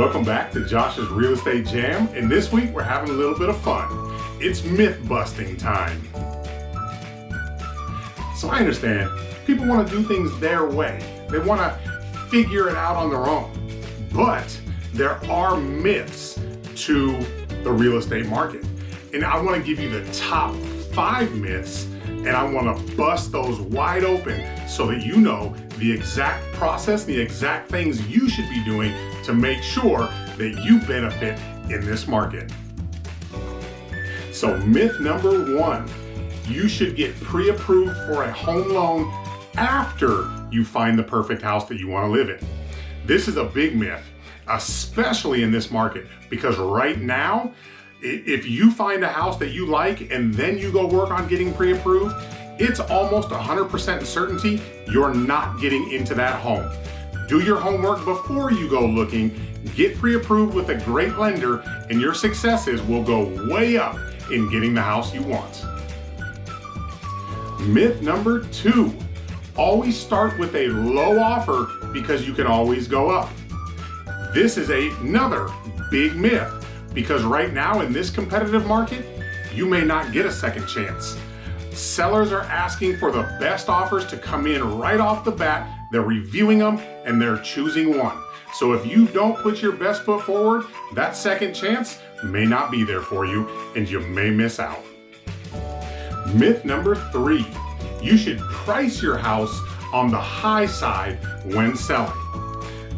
Welcome back to Josh's Real Estate Jam, and this week we're having a little bit of fun. It's myth busting time. So I understand people want to do things their way. They want to figure it out on their own. But there are myths to the real estate market. And I want to give you the top 5 myths, and I want to bust those wide open so that you know the exact process, the exact things you should be doing to make sure that you benefit in this market. So myth number 1, you should get pre-approved for a home loan after you find the perfect house that you want to live in. This is a big myth, especially in this market, because right now, if you find a house that you like and then you go work on getting pre-approved, it's almost 100% certainty you're not getting into that home. Do your homework before you go looking, get pre-approved with a great lender, and your successes will go way up in getting the house you want. Myth number 2, always start with a low offer because you can always go up. This is another big myth because right now in this competitive market, you may not get a second chance. Sellers are asking for the best offers to come in right off the bat. They're reviewing them and they're choosing one. So if you don't put your best foot forward, that second chance may not be there for you and you may miss out. Myth number 3, you should price your house on the high side when selling.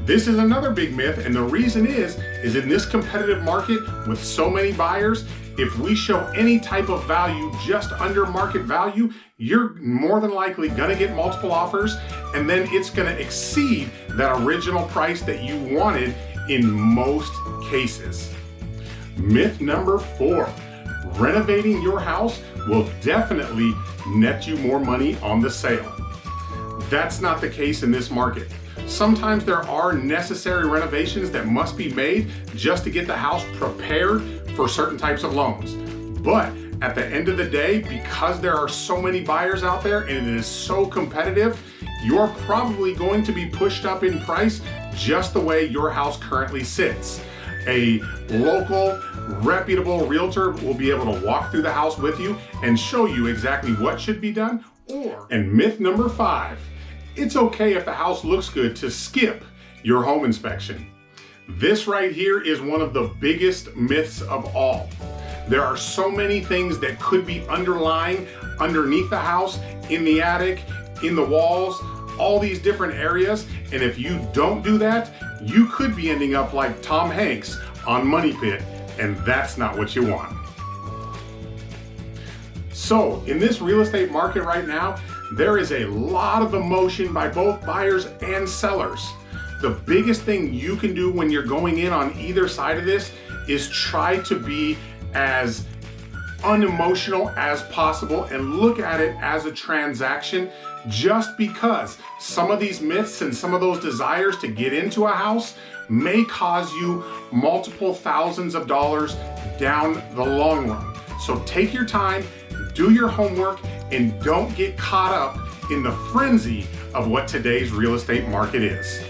This is another big myth, and the reason is in this competitive market with so many buyers, if we show any type of value just under market value, you're more than likely gonna get multiple offers, and then it's gonna exceed that original price that you wanted in most cases. Myth number 4, renovating your house will definitely net you more money on the sale. That's not the case in this market. Sometimes there are necessary renovations that must be made just to get the house prepared for certain types of loans. But at the end of the day, because there are so many buyers out there and it is so competitive, you're probably going to be pushed up in price just the way your house currently sits. A local, reputable realtor will be able to walk through the house with you and show you exactly what should be done. And myth number 5, it's okay if the house looks good to skip your home inspection. This right here is one of the biggest myths of all. There are so many things that could be underlying underneath the house, in the attic, in the walls, all these different areas. And if you don't do that, you could be ending up like Tom Hanks on Money Pit, and that's not what you want. So in this real estate market right now, there is a lot of emotion by both buyers and sellers. The biggest thing you can do when you're going in on either side of this is try to be as unemotional as possible and look at it as a transaction, just because some of these myths and some of those desires to get into a house may cause you multiple thousands of dollars down the long run. So take your time, do your homework, and don't get caught up in the frenzy of what today's real estate market is.